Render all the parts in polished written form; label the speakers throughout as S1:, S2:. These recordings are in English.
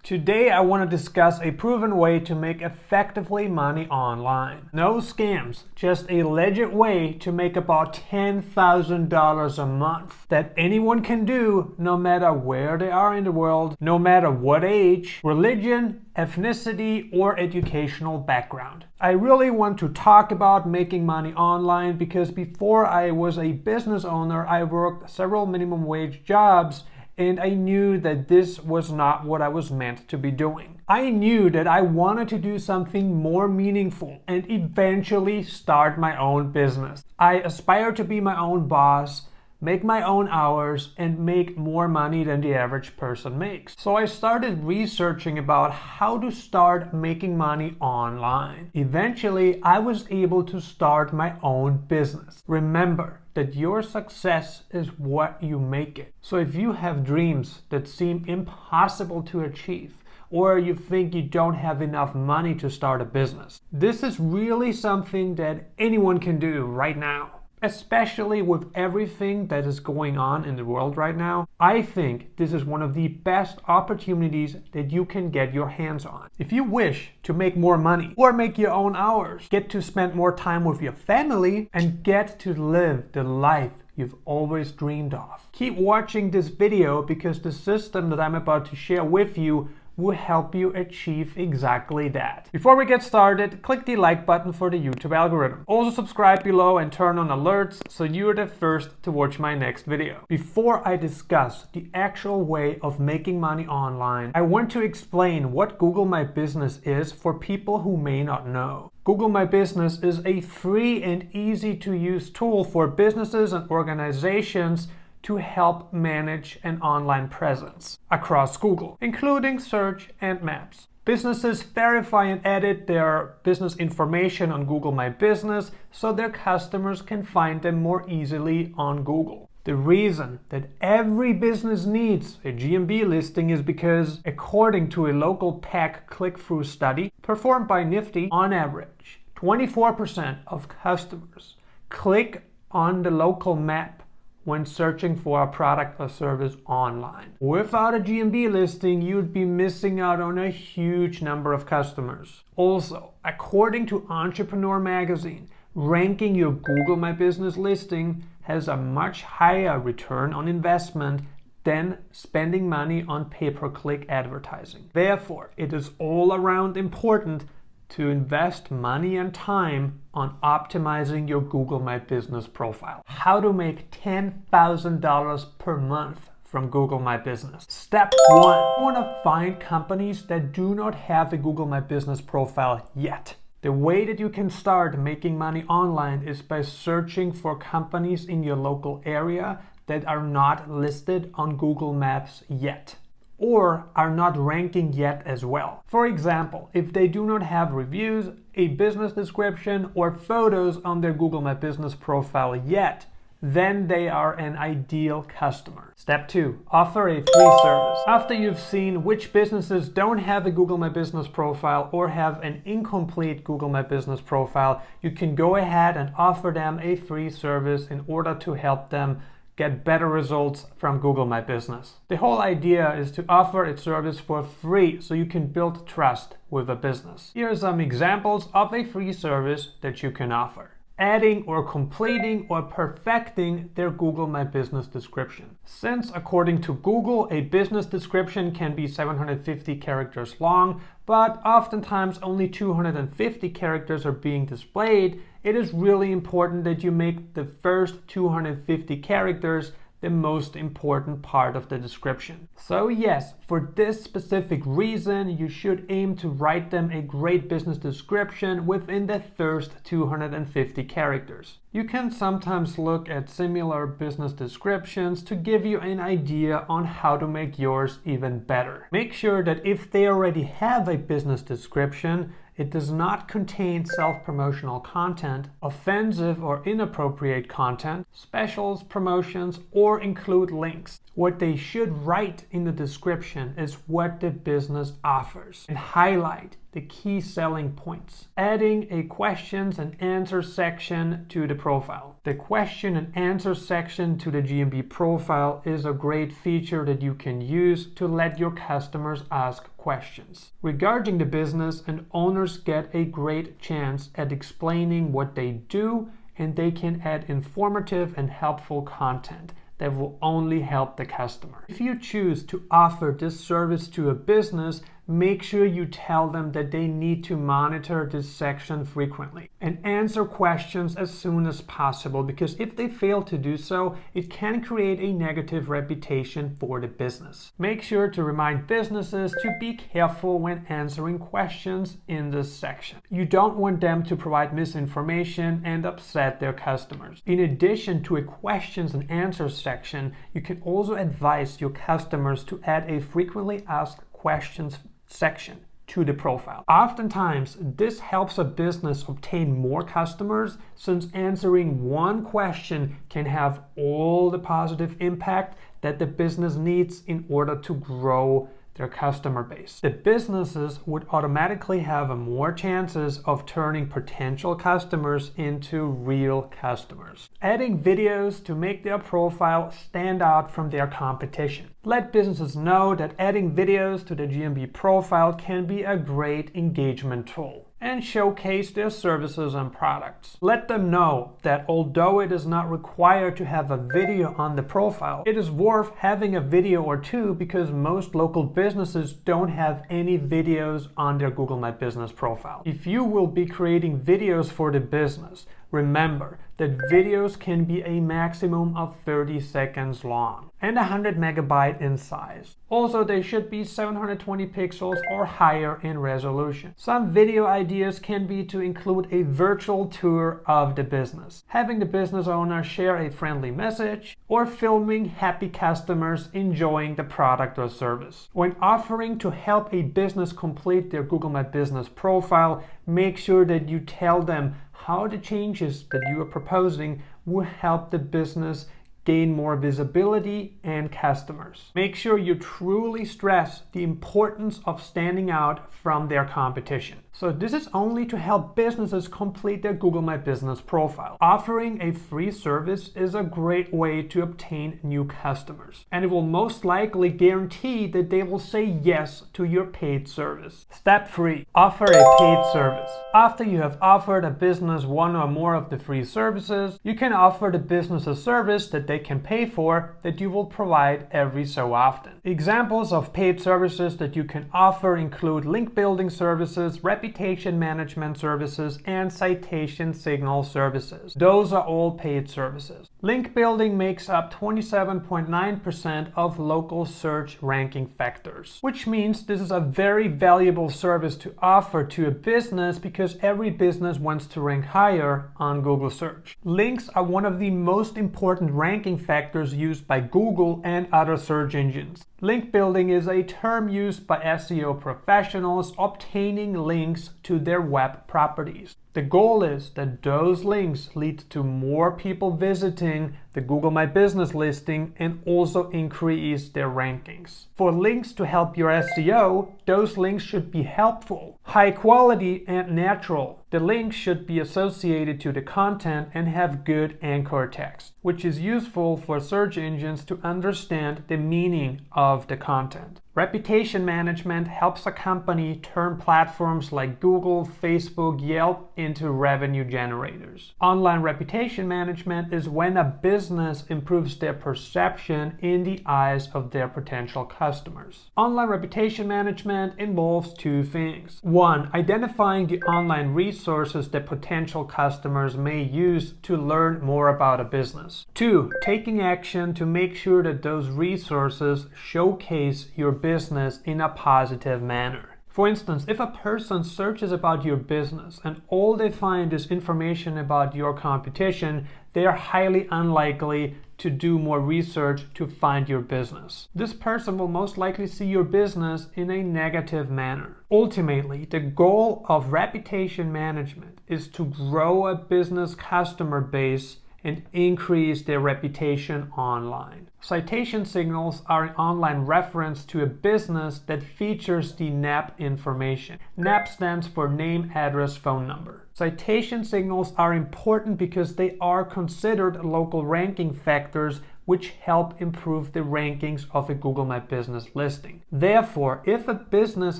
S1: Today I want to discuss a proven way to make effectively money online. No scams, just a legit way to make about $10,000 a month that anyone can do no matter where they are in the world, no matter what age, religion, ethnicity, or educational background. I really want to talk about making money online because before I was a business owner, I worked several minimum wage jobs and I knew that this was not what I was meant to be doing. I knew that I wanted to do something more meaningful and eventually start my own business. I aspired to be my own boss, make my own hours, and make more money than the average person makes. So I started researching about how to start making money online. Eventually, I was able to start my own business. Remember that your success is what you make it. So if you have dreams that seem impossible to achieve, or you think you don't have enough money to start a business, this is really something that anyone can do right now. Especially with everything that is going on in the world right now, I think this is one of the best opportunities that you can get your hands on. If you wish to make more money or make your own hours, get to spend more time with your family, and get to live the life you've always dreamed of, keep watching this video because the system that I'm about to share with you will help you achieve exactly that. Before we get started, click the like button for the YouTube algorithm. Also subscribe below and turn on alerts so you're the first to watch my next video. Before I discuss the actual way of making money online, I want to explain what Google My Business is for people who may not know. Google My Business is a free and easy to use tool for businesses and organizations to help manage an online presence across Google, including search and maps. Businesses verify and edit their business information on Google My Business so their customers can find them more easily on Google. The reason that every business needs a GMB listing is because, according to a local PAC click-through study performed by Nifty, on average, 24% of customers click on the local map when searching for a product or service online. Without a GMB listing, you'd be missing out on a huge number of customers. Also, according to Entrepreneur magazine, ranking your Google My Business listing has a much higher return on investment than spending money on pay-per-click advertising. Therefore, it is all around important to invest money and time on optimizing your Google My Business profile. How to make $10,000 per month from Google My Business. Step 1. You want to find companies that do not have a Google My Business profile yet. The way that you can start making money online is by searching for companies in your local area that are not listed on Google Maps yet, or are not ranking yet as well. For example, if they do not have reviews, a business description, or photos on their Google My Business profile yet, then they are an ideal customer. Step 2. Offer a free service. After you've seen which businesses don't have a Google My Business profile or have an incomplete Google My Business profile, you can go ahead and offer them a free service in order to help them get better results from Google My Business. The whole idea is to offer a service for free so you can build trust with a business. Here are some examples of a free service that you can offer. Adding or completing or perfecting their Google My Business description. Since according to Google, a business description can be 750 characters long, but oftentimes only 250 characters are being displayed, it is really important that you make the first 250 characters the most important part of the description. So yes, for this specific reason, you should aim to write them a great business description within the first 250 characters. You can sometimes look at similar business descriptions to give you an idea on how to make yours even better. Make sure that if they already have a business description, it does not contain self-promotional content, offensive or inappropriate content, specials, promotions, or include links. What they should write in the description is what the business offers and highlight the key selling points. Adding a questions and answers section to the profile. The question and answer section to the GMB profile is a great feature that you can use to let your customers ask questions regarding the business, and owners get a great chance at explaining what they do, and they can add informative and helpful content that will only help the customer. If you choose to offer this service to a business, make sure you tell them that they need to monitor this section frequently and answer questions as soon as possible, because if they fail to do so, it can create a negative reputation for the business. Make sure to remind businesses to be careful when answering questions in this section. You don't want them to provide misinformation and upset their customers. In addition to a questions and answers section, you can also advise your customers to add a frequently asked questions section to the profile. Oftentimes, this helps a business obtain more customers, since answering one question can have all the positive impact that the business needs in order to grow their customer base. The businesses would automatically have more chances of turning potential customers into real customers. Adding videos to make their profile stand out from their competition. Let businesses know that adding videos to the GMB profile can be a great engagement tool and showcase their services and products. Let them know that although it is not required to have a video on the profile, it is worth having a video or two, because most local businesses don't have any videos on their Google My Business profile. If you will be creating videos for the business, remember that videos can be a maximum of 30 seconds long and 100 megabyte in size. Also, they should be 720 pixels or higher in resolution. Some video ideas can be to include a virtual tour of the business, having the business owner share a friendly message, or filming happy customers enjoying the product or service. When offering to help a business complete their Google My Business profile, make sure that you tell them how the changes that you are proposing will help the business gain more visibility and customers. Make sure you truly stress the importance of standing out from their competition. So this is only to help businesses complete their Google My Business profile. Offering a free service is a great way to obtain new customers, and it will most likely guarantee that they will say yes to your paid service. Step 3. Offer a paid service. After you have offered a business one or more of the free services, you can offer the business a service that they can pay for that you will provide every so often. Examples of paid services that you can offer include link building services, reputation management services, and citation signal services. Those are all paid services. Link building makes up 27.9% of local search ranking factors, which means this is a very valuable service to offer to a business, because every business wants to rank higher on Google search. Links are one of the most important ranking factors used by Google and other search engines. Link building is a term used by SEO professionals obtaining links to their web properties. The goal is that those links lead to more people visiting the Google My Business listing and also increase their rankings. For links to help your SEO, those links should be helpful, high quality, and natural. The links should be associated to the content and have good anchor text, which is useful for search engines to understand the meaning of the content. Reputation management helps a company turn platforms like Google, Facebook, Yelp into revenue generators. Online reputation management is when a business improves their perception in the eyes of their potential customers. Online reputation management involves two things. 1. Identifying the online resources that potential customers may use to learn more about a business. 2. Taking action to make sure that those resources showcase your business in a positive manner. For instance, if a person searches about your business and all they find is information about your competition, they are highly unlikely to do more research to find your business. This person will most likely see your business in a negative manner. Ultimately, the goal of reputation management is to grow a business customer base and increase their reputation online. Citation signals are an online reference to a business that features the NAP information. NAP stands for name, address, phone number. Citation signals are important because they are considered local ranking factors which help improve the rankings of a Google My Business listing. Therefore, if a business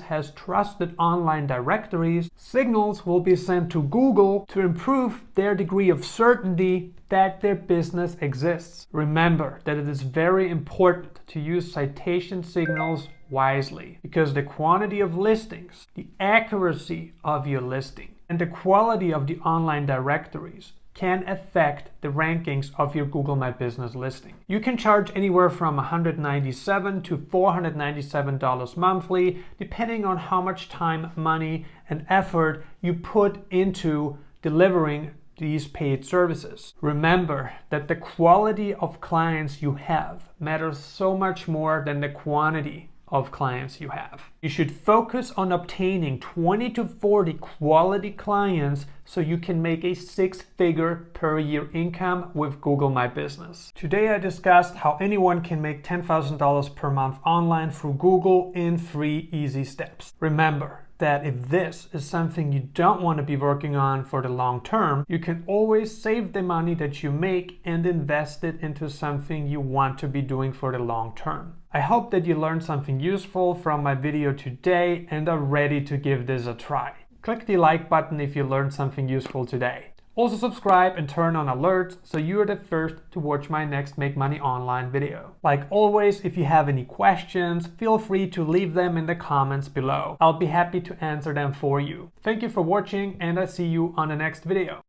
S1: has trusted online directories, signals will be sent to Google to improve their degree of certainty that their business exists. Remember that it is very important to use citation signals wisely because the quantity of listings, the accuracy of your listing, and the quality of the online directories can affect the rankings of your Google My Business listing. You can charge anywhere from $197 to $497 monthly, depending on how much time, money, and effort you put into delivering these paid services. Remember that the quality of clients you have matters so much more than the quantity of clients you have. You should focus on obtaining 20 to 40 quality clients so you can make a 6-figure per year income with Google My Business. Today I discussed how anyone can make $10,000 per month online through Google in 3 easy steps. Remember that if this is something you don't want to be working on for the long term, you can always save the money that you make and invest it into something you want to be doing for the long term. I hope that you learned something useful from my video today and are ready to give this a try. Click the like button if you learned something useful today. Also subscribe and turn on alerts so you are the first to watch my next Make Money Online video. Like always, if you have any questions, feel free to leave them in the comments below. I'll be happy to answer them for you. Thank you for watching and I see you on the next video.